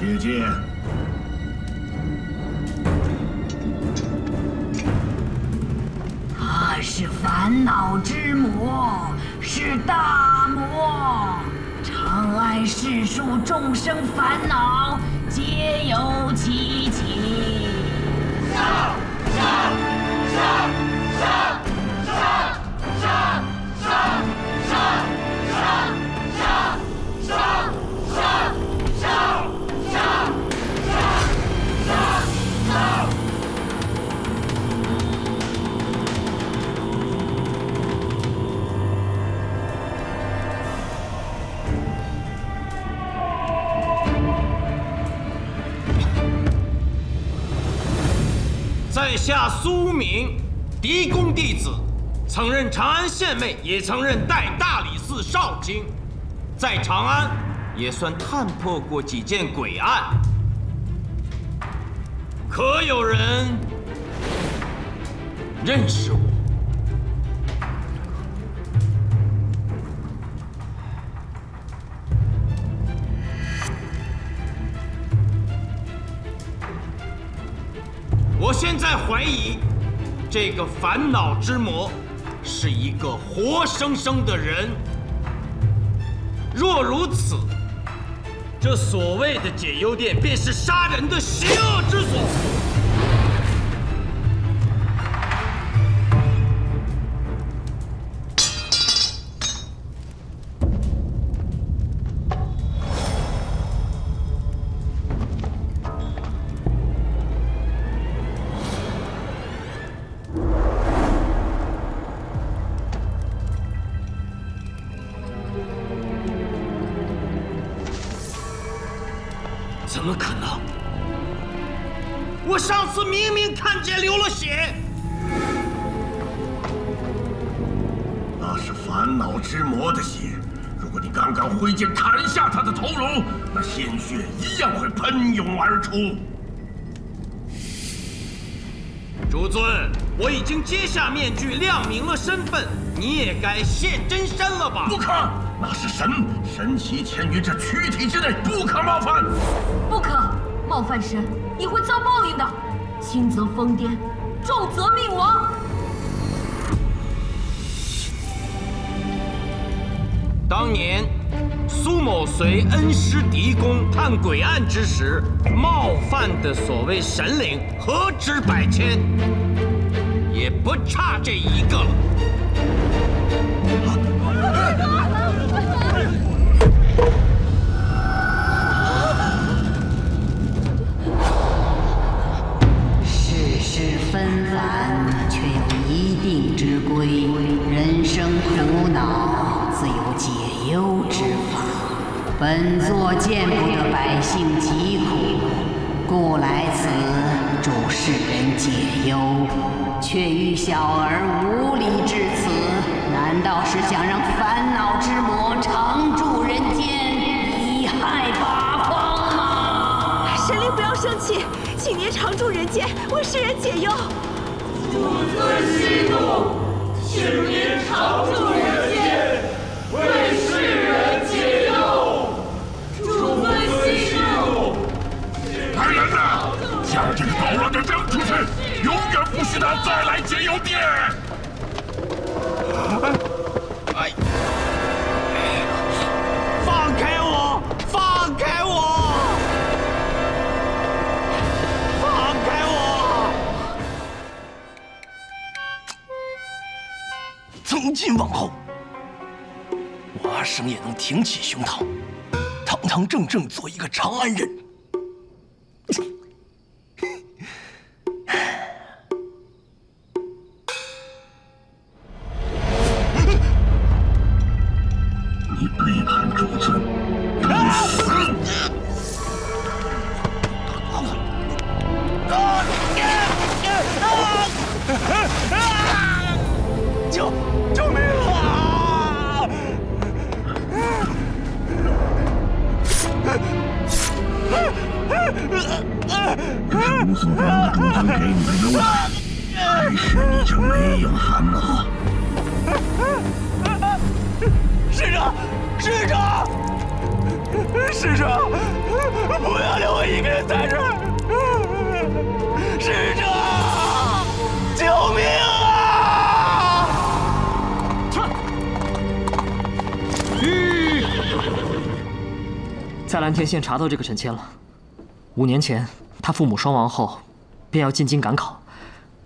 姐姐。他是烦恼之魔，是大魔，常爱世俗众生烦恼，皆有其情。杀！杀！杀！杀！杀！杀！杀！杀！杀！杀！杀！杀！杀！杀！在下苏敏，狄公弟子，曾任长安县尉，也曾任代大理寺少卿，在长安也算探破过几件诡案。可有人认识我？我现在怀疑，这个烦恼之魔是一个活生生的人。若如此，这所谓的解忧殿便是杀人的邪恶之所。怎么可能？我上次明明看见流了血。那是烦恼之魔的血。如果你刚刚挥剑砍下他的头颅，那鲜血一样会喷涌而出。主尊，我已经揭下面具，亮明了身份，你也该现真身了吧？不可！那是神，神奇潜于这躯体之内，不可冒犯。不可冒犯神，你会遭报应的，轻则疯癫，重则命亡。当年苏某随恩师狄公探诡案之时，冒犯的所谓神灵何止百千，也不差这一个了。世事纷繁，却有一定之规。人生苦恼，自有解忧之法。本座见不得百姓疾苦，故来此助世人解忧，却遇小儿无礼至此，难道是想让烦恼之魔常驻人间，贻害八方吗？神灵不要生气，请您常驻人间，为世人解忧。主尊息怒，请您常驻人间，为世人解忧。主尊息怒。来人呐，将这个捣乱的扔出去，永远不许他再来解忧殿。放开我！放开我！放开我！从今往后，我阿生也能挺起胸膛，堂堂正正做一个长安人。你背叛主尊，等死！救命啊！是无所让主尊给你的优待，还是你就没有烦恼？使者，使者！使者，不要留我一个人在这儿！使者，救命啊！在蓝田县查到这个陈谦了。5年前，他父母双亡后，便要进京赶考。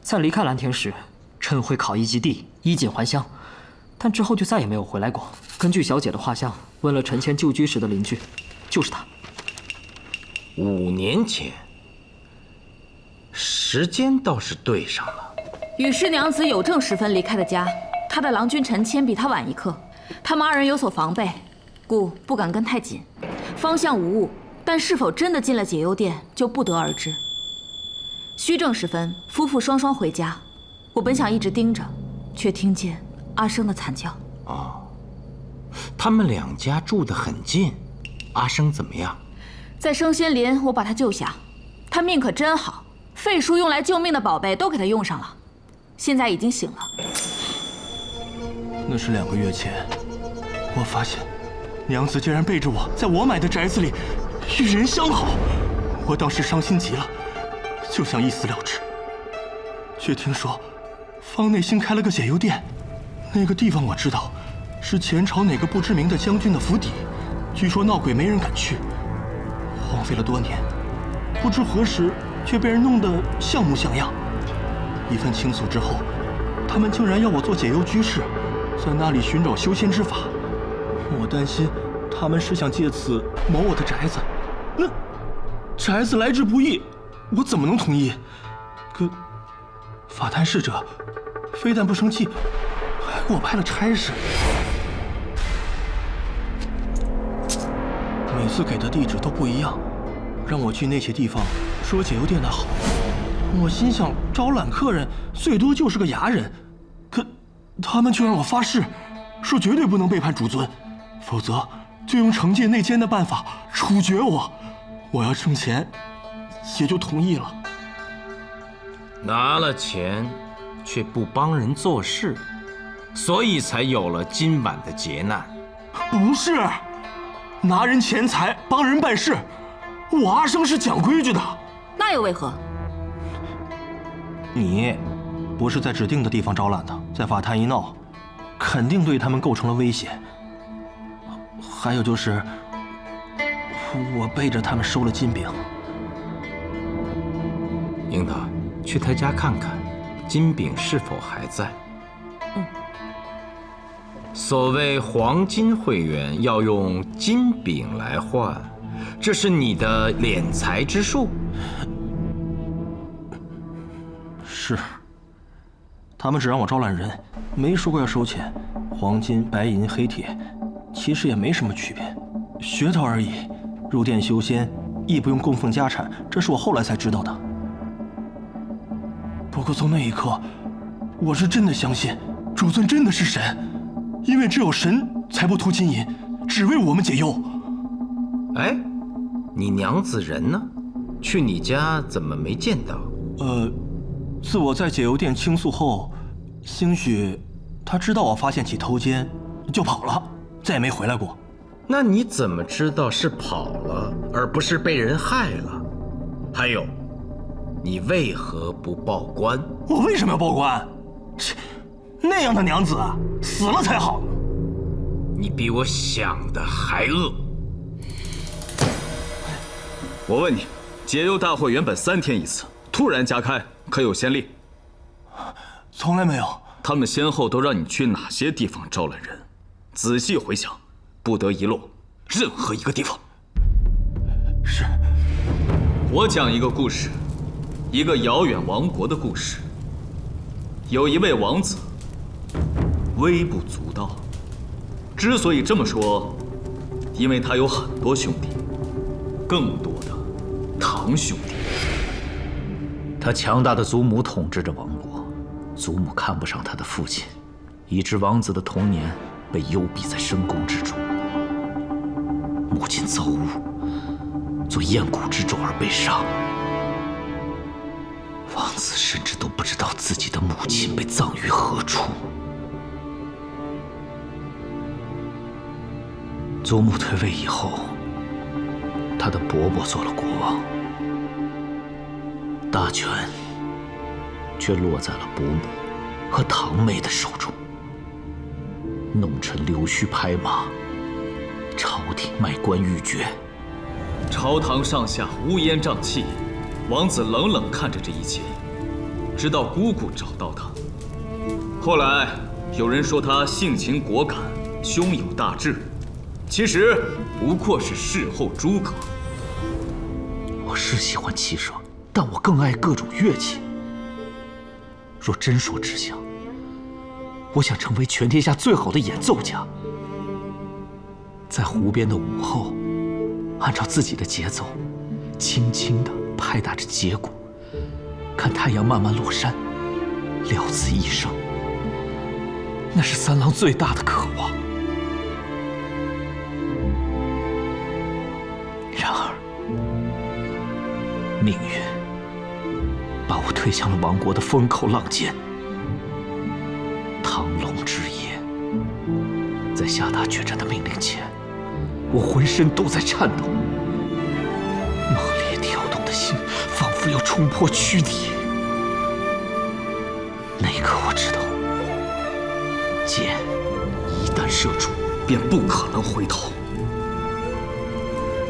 在离开蓝田时，趁会考1及第，衣锦还乡，但之后就再也没有回来过。根据小姐的画像，问了陈谦旧居时的邻居，就是他。5年前，时间倒是对上了。与氏娘子有正时分离开的家，她的郎君陈谦比她晚1刻，他们2人有所防备，故不敢跟太紧。方向无误，但是否真的进了解忧殿，就不得而知。虚正时分，夫妇双双回家，我本想一直盯着，却听见阿生的惨叫。哦，他们2家住得很近，阿生怎么样？在生仙林，我把他救下，他命可真好，费叔用来救命的宝贝都给他用上了，现在已经醒了。那是2个月前，我发现娘子竟然背着我在我买的宅子里与人相好，我当时伤心极了，就想一死了之。却听说坊内新开了个解忧殿，那个地方我知道，是前朝哪个不知名的将军的府邸，据说闹鬼没人敢去，荒废了多年，不知何时却被人弄得像模像样。一番倾诉之后，他们竟然要我做解忧居士，在那里寻找修仙之法。我担心他们是想借此谋我的宅子，那宅子来之不易，我怎么能同意？可法坛侍者非但不生气，还给我派了差事。每次给的地址都不一样，让我去那些地方说解忧殿的好。我心想招揽客人最多就是个牙人，可他们却让我发誓，说绝对不能背叛主尊，否则就用惩戒内奸的办法处决我。我要挣钱，也就同意了。拿了钱，却不帮人做事，所以才有了今晚的劫难。不是，拿人钱财帮人办事，我阿生是讲规矩的。那又为何？你不是在指定的地方招揽的，在法坛一闹，肯定对他们构成了威胁。还有就是，我背着他们收了金饼。樱桃，去他家看看，金饼是否还在。所谓黄金会员要用金饼来换，这是你的敛财之术。是，他们只让我招揽人，没说过要收钱。黄金、白银、黑铁，其实也没什么区别，噱头而已。入殿修仙亦不用供奉家产，这是我后来才知道的。不过从那一刻，我是真的相信主尊真的是神，因为只有神才不图金银，只为我们解忧。哎，你娘子人呢？去你家怎么没见到？自我在解忧殿倾诉后，兴许他知道我发现起偷奸，就跑了，再也没回来过。那你怎么知道是跑了，而不是被人害了？还有，你为何不报官？我为什么要报官？切，那样的娘子死了才好。你比我想的还恶。我问你，解忧大会原本3天一次，突然加开，可有先例？从来没有。他们先后都让你去哪些地方招揽人？仔细回想，不得遗漏任何一个地方。是。我讲一个故事，一个遥远王国的故事。有一位王子，微不足道。之所以这么说，因为他有很多兄弟，更多的堂兄弟。他强大的祖母统治着王国，祖母看不上他的父亲，以致王子的童年被幽闭在深宫之中。母亲造物，做厌蛊之种而被杀。王子甚至都不知道自己的母亲被葬于何处。祖母退位以后，他的伯伯做了国王，大权却落在了伯母和堂妹的手中。弄臣溜须拍马，朝廷卖官鬻爵，朝堂上下乌烟瘴气，王子冷冷看着这一切，直到姑姑找到他。后来有人说他性情果敢，胸有大志，其实不过是事后诸葛。我是喜欢骑射，但我更爱各种乐器。若真说志向，我想成为全天下最好的演奏家，在湖边的午后，按照自己的节奏，轻轻地拍打着节鼓，看太阳慢慢落山，了此一生。那是三郎最大的渴望。然而，命运把我推向了亡国的风口浪尖。唐龙之夜，在下达决战的命令前，我浑身都在颤抖，猛烈跳动的心仿佛要冲破躯体。那一刻，我知道，箭一旦射出，便不可能回头。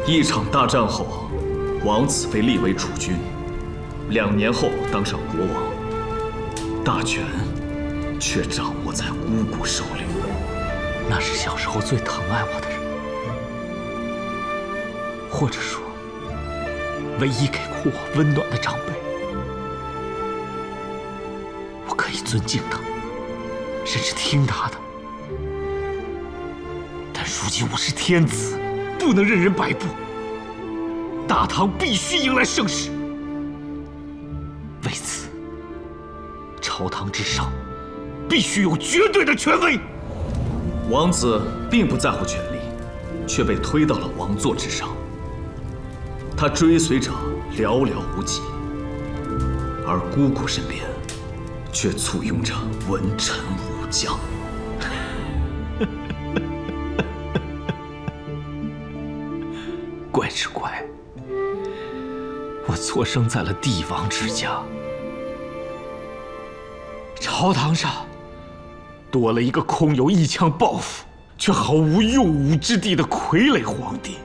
一场大战后，王子被立为储君，2年后当上国王，大权却掌握在姑姑手里。那是小时候最疼爱我的人，或者说，唯一给过我温暖的长辈。我可以尊敬他，甚至听他的。但如今我是天子，不能任人摆布。大唐必须迎来盛世。为此，朝堂之上必须有绝对的权威。王子并不在乎权力，却被推到了王座之上。他追随者寥寥无几，而姑姑身边却簇拥着文臣武将。怪只怪，我错生在了帝王之家。朝堂上多了一个空有一腔抱负，却毫无用武之地的傀儡皇帝，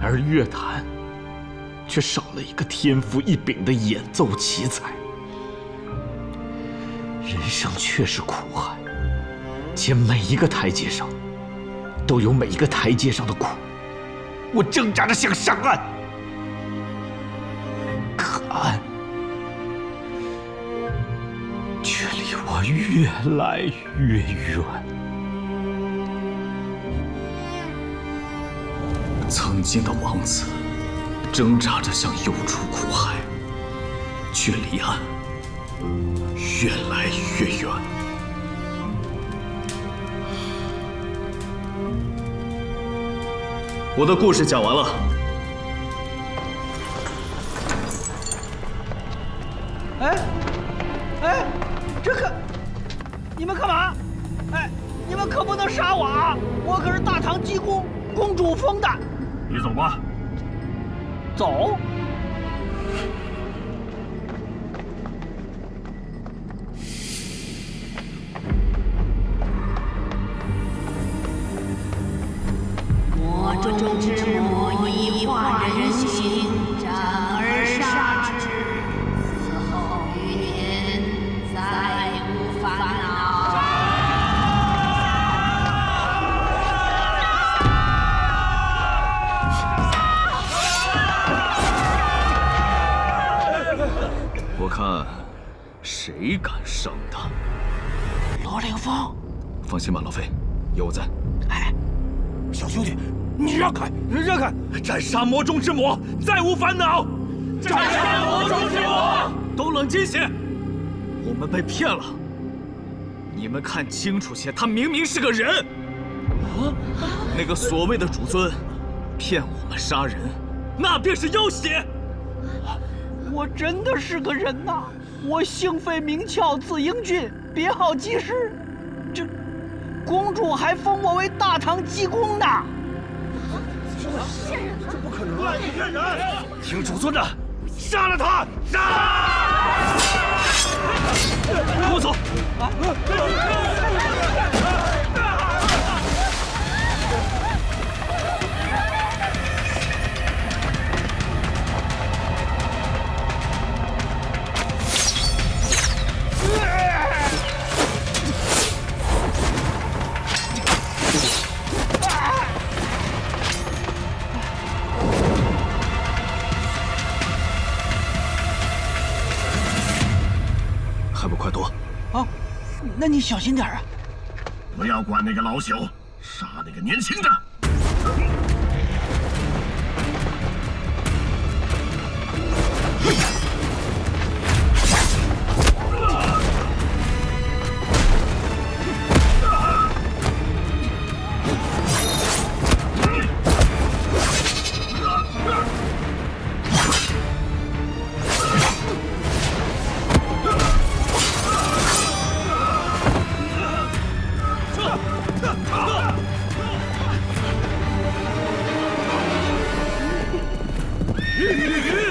而乐坛却少了一个天赋异禀的演奏奇才。人生确是苦海，且每一个台阶上都有每一个台阶上的苦。我挣扎着想上岸，可岸却离我越来越远。曾经的王子挣扎着想游出苦海，却离岸越来越远。我的故事讲完了。哎，这可，你们干嘛？哎，你们可不能杀我啊！我可是大唐济公公主封的。你走吧。走。魔中之魔以化人形，斩而杀之，死后余年再无烦恼。我看谁敢伤他？罗凌风，放心吧，老飞，有我在。哎，小兄弟，你让开，让开！斩杀魔中之魔，再无烦恼。斩杀魔中之魔！都冷静些，我们被骗了。你们看清楚些，他明明是个人。那个所谓的主尊，骗我们杀人，那便是要挟。我真的是个人呐！我姓费名翘，字英俊，别号济世。这公主还封我为大唐济公呢。这不可能！听主尊的，杀了他！杀！跟我走。还不快躲！啊，那你小心点啊！不要管那个老朽，杀那个年轻的。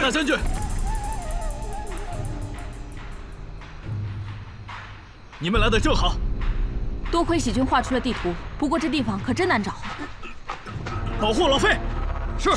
大将军，你们来的正好。多亏喜君画出了地图，不过这地方可真难找。保护老费。是。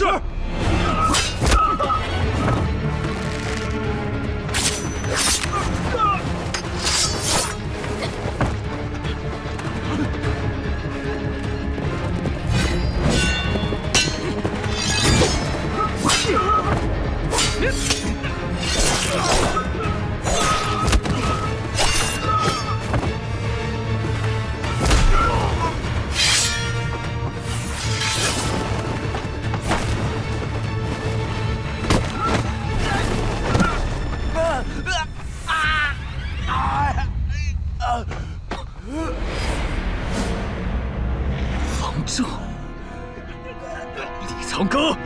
方正，李长庚。